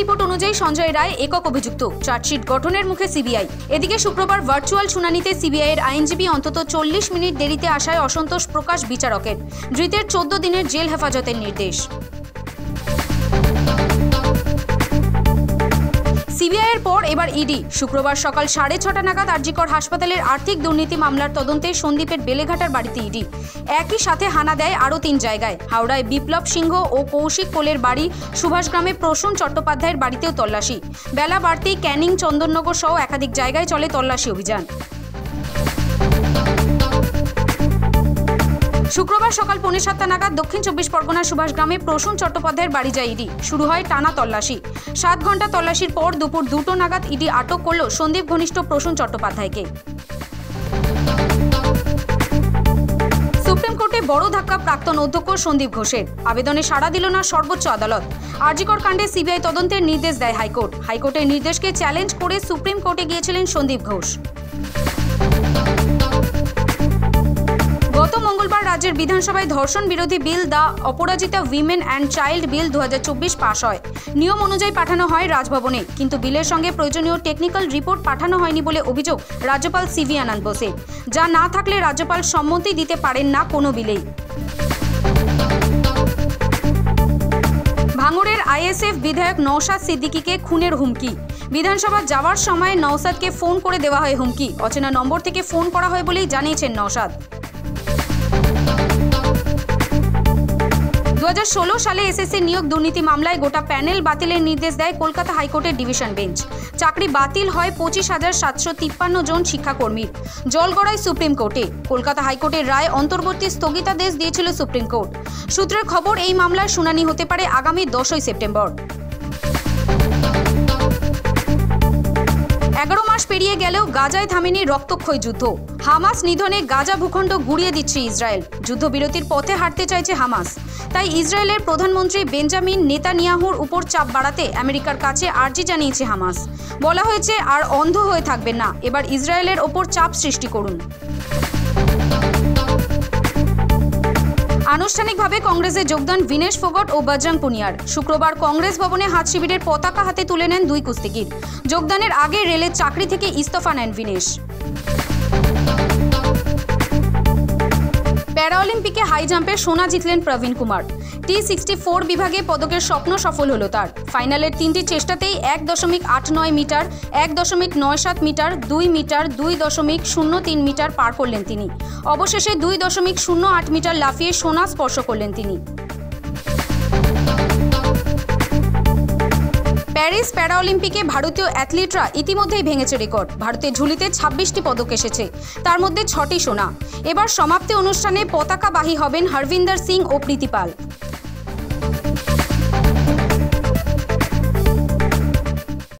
Report অনুযায়ী সঞ্জয় রায় একক অভিযুক্ত, চার্জশিট গঠনের মুখে সিবিআই। এদিকে শুক্রবার ভার্চুয়াল শুনানিতে সিবিআইয়ের আইনজীবী অন্তত 40 মিনিট দেরিতে আসায় অসন্তোষ প্রকাশ বিচারকের। ধৃতের 14 দিনের জেল হেফাজতের নির্দেশ। সিবিআইয়ের পর এবার ইডি। শুক্রবার সকাল 6:30 নাগাদ আরজিকর হাসপাতালের আর্থিক দুর্নীতি মামলার তদন্তে সন্দীপের বেলেঘাটার বাড়িতে ইডি। একই সাথে হানা দেয় আরও 3 জায়গায়। হাওড়ায় বিপ্লব সিংহ ও কৌশিক কোলের বাড়ি, সুভাষগ্রামে প্রসূন চট্টোপাধ্যায়ের বাড়িতেও তল্লাশি। বেলা বাড়তেই ক্যানিং, চন্দননগর সহ একাধিক জায়গায় চলে তল্লাশি অভিযান। শুক্রবার সকাল 6:45 নাগাদ দক্ষিণ 24 পরগনার সুভাষগ্রামে প্রসূন চট্টোপাধ্যায়ের বাড়ি যায় ইডি। শুরু হয় টানা তল্লাশি। 7 ঘন্টা তল্লাশির পর দুপুর 2টো নাগাদ ইডি আটক করল সন্দীপ ঘনিষ্ঠ প্রসূন চট্টোপাধ্যায়কে। সুপ্রিম কোর্টে বড় ধাক্কা প্রাক্তন অধ্যক্ষ সন্দীপ ঘোষের। আবেদনে সাড়া দিল না সর্বোচ্চ আদালত। আরজিকর কাণ্ডে সিবিআই তদন্তের নির্দেশ দেয় হাইকোর্ট। হাইকোর্টের নির্দেশকে চ্যালেঞ্জ করে সুপ্রিম কোর্টে গিয়েছিলেন সন্দীপ ঘোষ। গত মঙ্গলবার রাজ্যের বিধানসভায় ধর্ষণ বিরোধী bill the Aparajita women and child bill 2024 পাশ হয়। নিয়ম অনুযায়ী পাঠানো হয় রাজভবনে, কিন্তু বিলের সঙ্গে প্রয়োজনীয় টেকনিক্যাল রিপোর্ট পাঠানো হয়নি বলে অভিযোগ রাজ্যপাল সিভি আনন্দ বোসের। যা না থাকলে রাজ্যপাল সম্মতি দিতে পারেন না কোনো বিলেই। ভাঙড়ের আইএসএফ বিধায়ক নওশাদ সিদ্দিকীকে খুনের হুমকি। বিধানসভা যাওয়ার সময় নওশাদকে ফোন করে দেওয়া হয় হুমকি। অচেনা নম্বর থেকে ফোন করা হয় বলেই জানিয়েছেন নওশাদ। 2016 সালে এসএসসি নিয়োগ দুর্নীতি মামলায় গোটা প্যানেল বাতিলের নির্দেশ দেয় কলকাতা হাইকোর্টের ডিভিশন বেঞ্চ। চাকরি বাতিল হয় 25,753 জন শিক্ষাকর্মীর। জল গড়ায় সুপ্রিম কোর্টে। কলকাতা হাইকোর্টের রায় অন্তর্বর্তী স্থগিতাদেশ দিয়েছিল সুপ্রিম কোর্ট। সূত্রের খবর, এই মামলার শুনানি হতে পারে আগামী 10 সেপ্টেম্বর। 11 মাস পেরিয়ে গেলেও গাজায় থামেনি রক্তক্ষয়ী যুদ্ধ। হামাস নিধনে গাজা ভূখণ্ড গুড়িয়ে দিচ্ছে ইসরায়েল। যুদ্ধবিরতির পথে হাঁটতে চাইছে হামাস। তাই ইসরায়েলের প্রধানমন্ত্রী বেঞ্জামিন নেতানিয়াহুর উপর চাপ বাড়াতে আমেরিকার কাছে আর্জি জানিয়েছে হামাস। বলা হয়েছে, আর অন্ধ হয়ে থাকবেন না, এবার ইসরায়েলের ওপর চাপ সৃষ্টি করুন। আনুষ্ঠানিকভাবে কংগ্রেসে যোগদান ভিনেশ ফোগট ও বজরং পুনিয়ার। শুক্রবার কংগ্রেস ভবনে হাত শিবিরের পতাকা হাতে তুলে নেন দুই কুস্তিগির। যোগদানের আগে রেলের চাকরি থেকে ইস্তফা নেন ভিনেশ। প্যারাঅলিম্পিকে হাই জাম্পে সোনা জিতলেন প্রবীণ কুমার। T64 বিভাগে পদকের স্বপ্ন সফল হলো তার। ফাইনালের 3টি চেষ্টাতেই 1.89 মিটার, 1.97 মিটার, 2 মিটার, 2.03 মিটার পার করলেন তিনি। অবশেষে 2.08 মিটার লাফিয়ে সোনা স্পর্শ করলেন তিনি। প্যারিস প্যারাঅলিম্পিকে ভারতীয় অ্যাথলিটরা ইতিমধ্যেই ভেঙেছে রেকর্ড। ভারতের ঝুলিতে 26টি পদক এসেছে, তার মধ্যে 6টি সোনা। এবার সমাপ্তি অনুষ্ঠানে পতাকাবাহী হবেন হরভিন্দর সিং ও প্রীতি পাল।